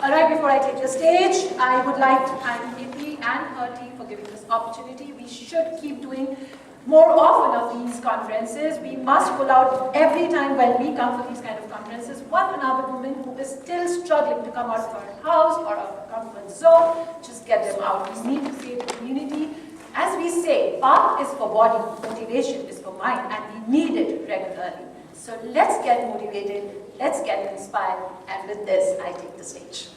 Alright, before I take the stage, I would like to thank Iti and her team for giving this opportunity. We should keep doing more often of these conferences. We must pull out every time when we come for these kind of conferences, one another woman who is still struggling to come out of her house or of her comfort zone, just get them out. We need to save the community. As we say, path is for body, motivation is for mind, and we need it regularly. So let's get motivated, let's get inspired, and with this, I take the stage.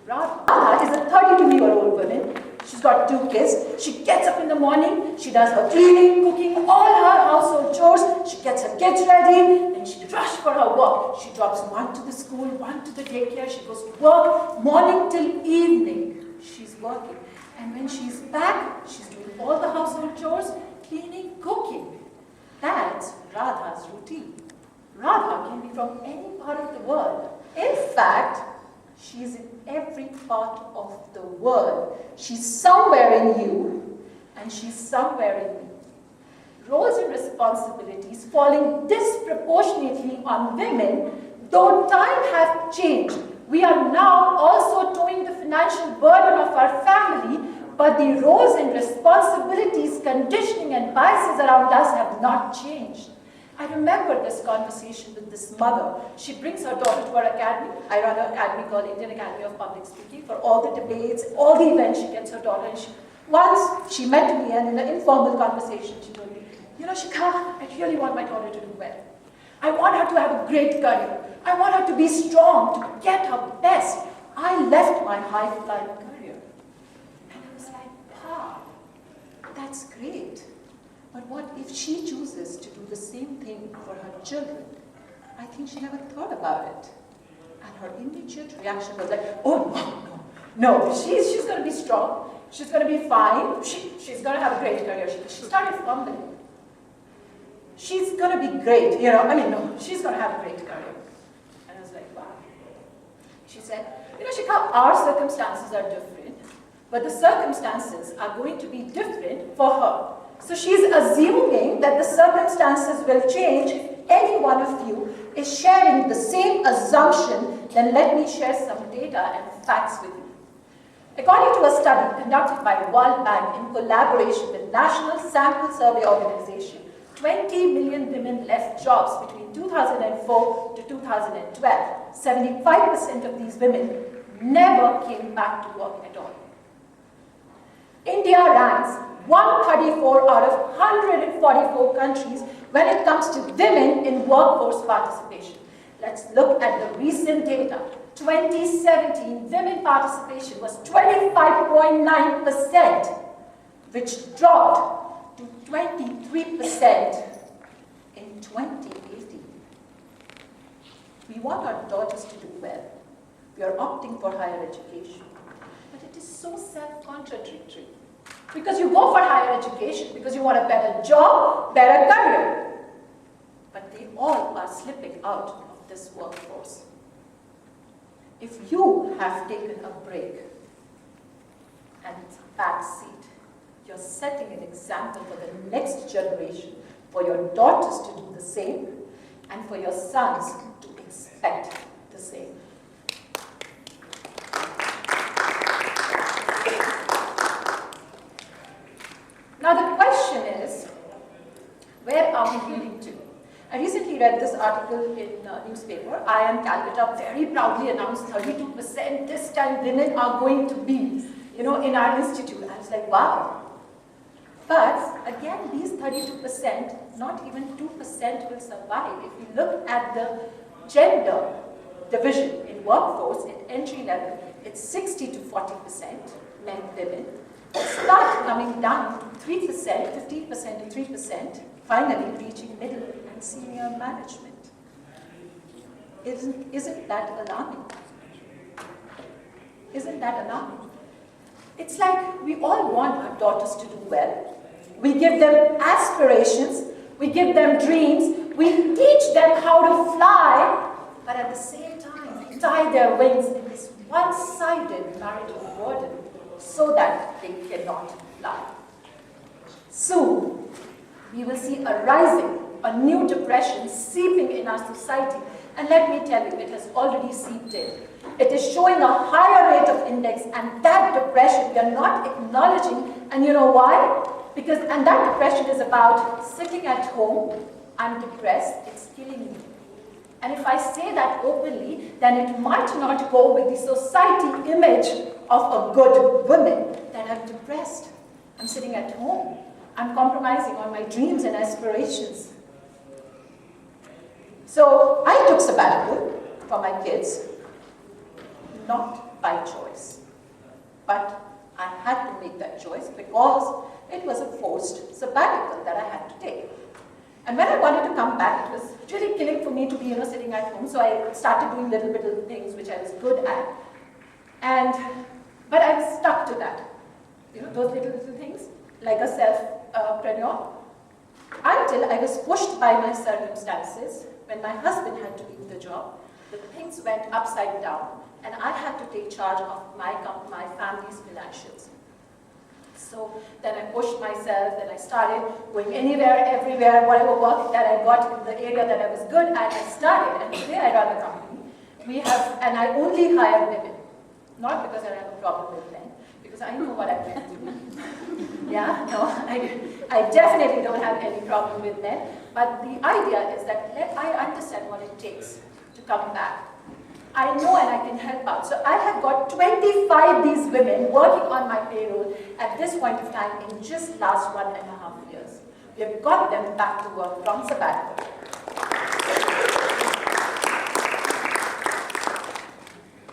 Radha is a 32-year-old woman. She's got 2 kids. She gets up in the morning, she does her cleaning, cooking, all her household chores. She gets her kids ready, then she rushes for her work. She drops one to the school, one to the daycare. She goes to work, morning till evening. She's working. And when she's back, she's doing all the household chores, cleaning, cooking. That's Radha's routine. Radha can be from any part of the world. In fact, she's in every part of the world. She's somewhere in you, and she's somewhere in me. Roles and responsibilities falling disproportionately on women, though time has changed. We are now also towing the financial burden of our family, but the roles and responsibilities, conditioning and biases around us have not changed. I remember this conversation with this mother. She brings her daughter to her academy. I run an academy called Indian Academy of Public Speaking. For all the debates, all the events, she gets her daughter. And once she met me, and in an informal conversation, she told me, you know, Shikha, I really want my daughter to do well. I want her to have a great career. I want her to be strong, to get her best. I left my high-flying career. And I was like, wow, that's great. But what if she chooses to do the same thing for her children? I think she never thought about it. And her immediate reaction was like, oh, no, she's going to be strong. She's going to be fine. She's going to have a great career. She started fumbling. She's going to be great, no, she's going to have a great career. And I was like, wow. She said, Shikha, our circumstances are different, but the circumstances are going to be different for her. So she's assuming that the circumstances will change. If any one of you is sharing the same assumption, then let me share some data and facts with you. According to a study conducted by World Bank in collaboration with National Sample Survey Organization, 20 million women left jobs between 2004 to 2012. 75% of these women never came back to work at all. India ranks 134 out of 144 countries when it comes to women in workforce participation. Let's look at the recent data. 2017, women participation was 25.9%, which dropped to 23% in 2018. We want our daughters to do well. We are opting for higher education. But it is so self-contradictory. Because you go for higher education, because you want a better job, better career. But they all are slipping out of this workforce. If you have taken a break and it's a back seat, you're setting an example for the next generation, for your daughters to do the same, and for your sons to expect the same. Now the question is, where are we heading to? I recently read this article in a newspaper. IIM Calcutta very proudly announced 32% this time women are going to be, in our institute. I was like, wow. But again, these 32%, not even 2% will survive. If you look at the gender division in workforce at entry level, it's 60 to 40% men, women. Start coming down to 3%, 15% to 3%, finally reaching middle and senior management. Isn't that alarming? Isn't that alarming? It's like we all want our daughters to do well. We give them aspirations, we give them dreams, we teach them how to fly, but at the same time, we tie their wings in this one-sided marital burden so that they cannot fly. Soon, we will see a rising, a new depression seeping in our society And let me tell you, it has already seeped in. It is showing a higher rate of index, and that depression we are not acknowledging. And you know why? And that depression is about sitting at home, I'm depressed, it's killing me. And if I say that openly, then it might not go with the society image of a good woman, that I'm depressed. I'm sitting at home. I'm compromising on my dreams and aspirations. So I took sabbatical for my kids, not by choice. But I had to make that choice because it was a forced sabbatical that I had to take. And when I wanted to come back, it was really killing for me to be, sitting at home. So I started doing little bit of things which I was good at. But I stuck to that. Those little things, like a self-preneur. Until I was pushed by my circumstances, when my husband had to leave the job, the things went upside down, and I had to take charge of my family's financials. So then I pushed myself, then I started going anywhere, everywhere, whatever work that I got in the area that I was good at, I started. And today I run a company. And I only hire women. Not because I have a problem with men, because I know what I'm meant to do. Yeah, no, I definitely don't have any problem with men. But the idea is that I understand what it takes to come back. I know and I can help out. So I have got 25 these women working on my payroll at this point of time in just last 1.5 years. We have got them back to work from sabbatical.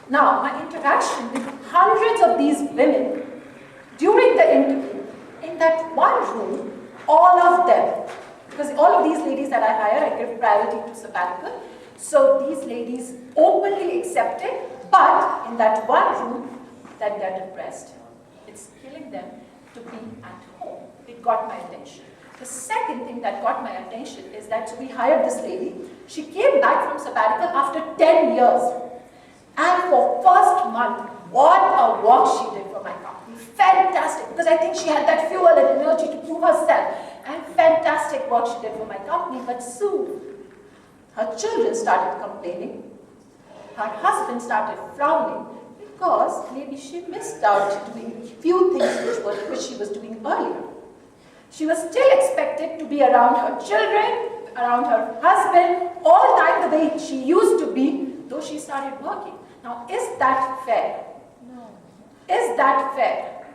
Now, my interaction with hundreds of these women during the interview, in that one room, all of them, because all of these ladies that I hire, I give priority to sabbatical. So these ladies openly accept it, but in that one room, that they're depressed. It's killing them to be at home. It got my attention. The second thing that got my attention is that we hired this lady. She came back from sabbatical after 10 years. And for first month, what a work she did for my company. Fantastic, because I think she had that fuel and energy to prove herself. And fantastic work she did for my company, but soon, her children started complaining. Her husband started frowning because maybe she missed out doing few things which she was doing earlier. She was still expected to be around her children, around her husband, all the time the way she used to be, though she started working. Now, is that fair? No. Is that fair?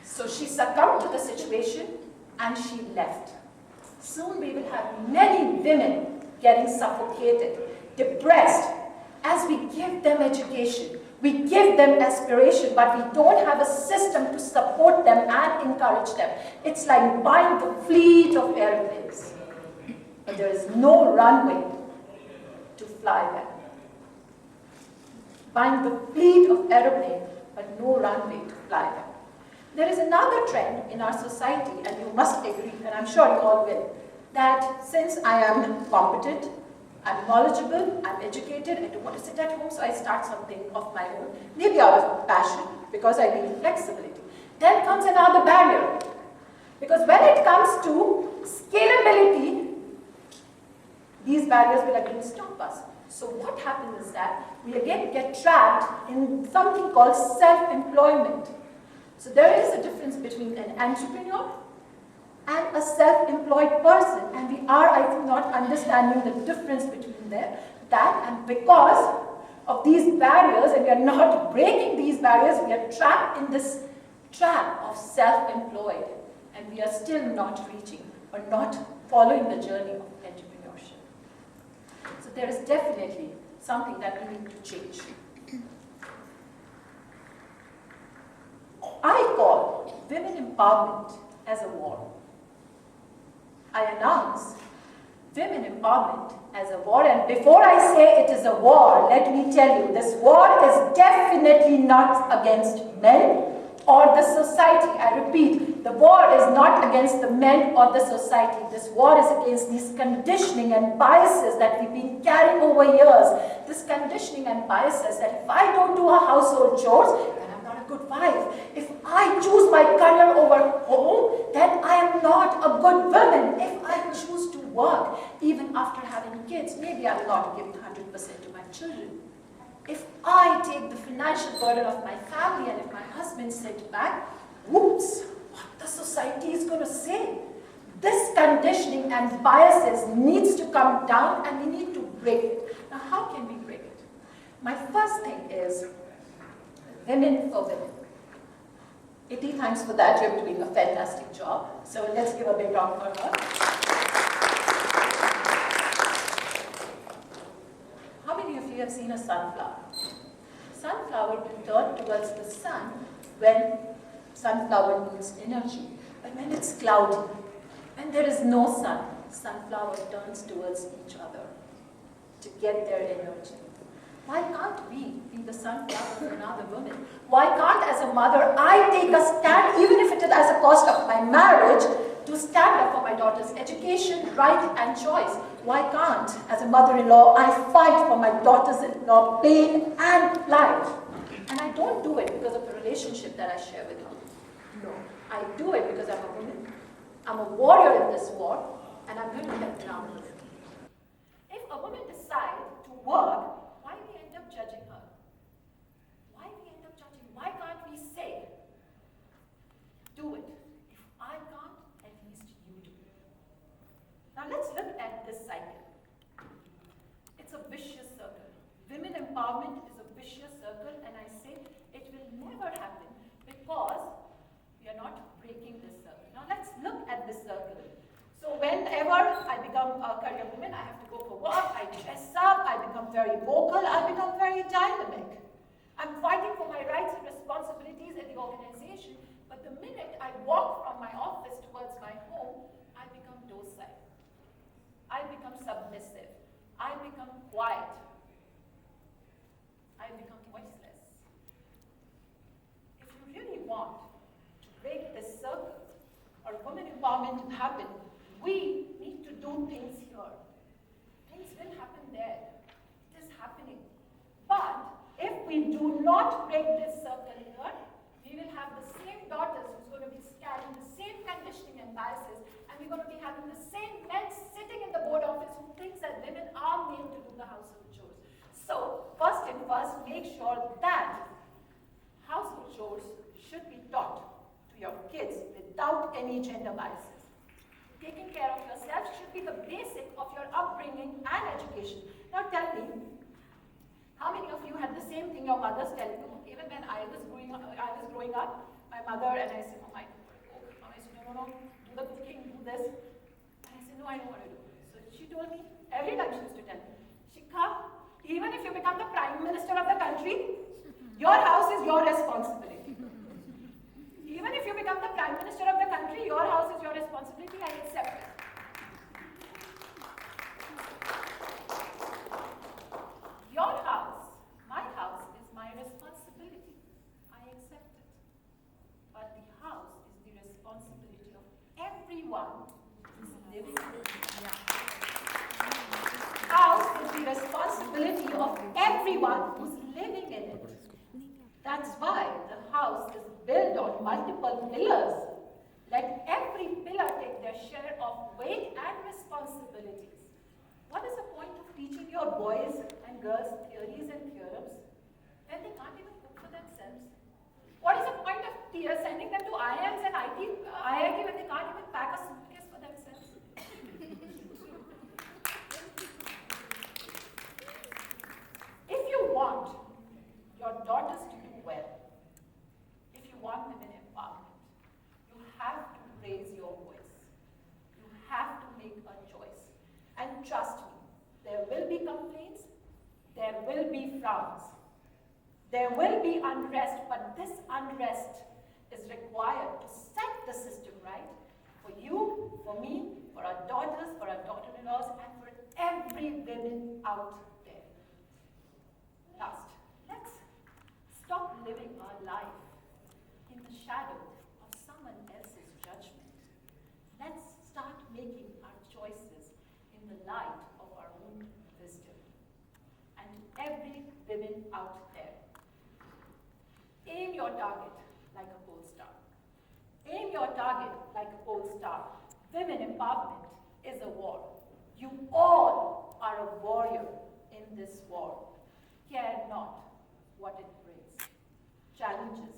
So she succumbed to the situation and she left. Soon we will have many women getting suffocated, depressed, as we give them education, we give them aspiration, but we don't have a system to support them and encourage them. It's like buying the fleet of airplanes, but there is no runway to fly them. Buying the fleet of airplanes, but no runway to fly them. There is another trend in our society, and you must agree, and I'm sure you all will, that since I am competent, I'm knowledgeable, I'm educated, I don't want to sit at home, so I start something of my own, maybe out of passion, because I need flexibility. Then comes another barrier, because when it comes to scalability, these barriers will again stop us. So what happens is that we again get trapped in something called self-employment. So there is a difference between an entrepreneur and a self-employed person, and we are, I think, not understanding the difference between that, and because of these barriers, and we are not breaking these barriers, we are trapped in this trap of self-employed, and we are still not reaching or not following the journey of entrepreneurship. So there is definitely something that we need to change. I call women empowerment as a war. I announce women empowerment as a war, and before I say it is a war, let me tell you, this war is definitely not against men or the society. I repeat, the war is not against the men or the society. This war is against these conditioning and biases that we've been carrying over years. This conditioning and biases that if I don't do a household chores, then I'm not a good wife. If I choose my career over home, then I am not a good woman. If I choose to work, even after having kids, maybe I'll not give 100% to my children. If I take the financial burden of my family and if my husband sits back, whoops, what the society is going to say? This conditioning and biases needs to come down and we need to break it. Now, how can we break it? My first thing is women for women. 80 thanks for that. You're doing a fantastic job. So let's give a big round for her. How many of you have seen a sunflower? Sunflower will turn towards the sun when sunflower needs energy. But when it's cloudy, when there is no sun, sunflower turns towards each other to get their energy. Why can't we be the sunflower for another woman? Why can't, as a mother, I take a stand, even if it is at the cost of my marriage, to stand up for my daughter's education, right and choice? Why can't, as a mother-in-law, I fight for my daughters-in-law pain and life? And I don't do it because of the relationship that I share with her. No, I do it because I'm a woman. I'm a warrior in this war, and I'm going to get grounded. If a woman decides to work, why do we end up judging her? Why do we end up judging? Why can't we say, do it? If I can't, at least you do. Now let's look at this cycle. It's a vicious circle. Women empowerment is a vicious circle, and I say it will never happen because we are not breaking this circle. Now let's look at this circle. So whenever I become a career woman, I have to go for work, I dress up, I become very vocal, I become very dynamic. I'm fighting for my rights and responsibilities in the organization, but the minute I walk from my office towards my home, I become docile. I become submissive. I become quiet. I become voiceless. If you really want to break this circle, or women empowerment to happen, we need to do things here. Things will happen there. It is happening. But if we do not break this circle here, we will have the same daughters who's going to be carrying the same conditioning and biases, and we're going to be having the same men sitting in the board office who thinks that women are made to do the household chores. So, first and first, make sure that household chores should be taught to your kids without any gender biases. Taking care of yourself should be the basic of your upbringing and education. Now tell me, how many of you had the same thing your mothers tell you? Even when I was growing up, my mother and I said, oh my God, I said, no, do the cooking, do this. And I said, no, I don't want to do it. So she told me, every time she used to tell me, Shikha, even if you become the Prime Minister of the country, your house is your responsibility. Even if you become the Prime Minister of the country, your house is your responsibility, I accept it. Your house, my house, is my responsibility. I accept it. But the house is the responsibility of everyone who's living in it. House is the responsibility of everyone who's living in it. That's why the house is built on multiple pillars. Let every pillar take their share of weight and responsibilities. What is the point of teaching your boys and girls theories and theorems when they can't even cook for themselves? What is the point of sending them to IIMs and IIT when they can't even pack a suitcase for themselves? If you want your daughters to do well, if you want women empowerment, you have to raise your voice. You have to make a choice. And trust me, there will be complaints, there will be frowns, there will be unrest, but this unrest is required to set the system right for you, for me, for our daughters, for our daughter-in-laws, and for every woman out there. Last, let's stop living our life in the shadow of someone else's judgment. Let's start making our choices in the light of our own wisdom. And to every woman out there, aim your target like a pole star. Aim your target like a pole star. Women empowerment is a war. You all are a warrior in this war. Care not what it brings. Challenges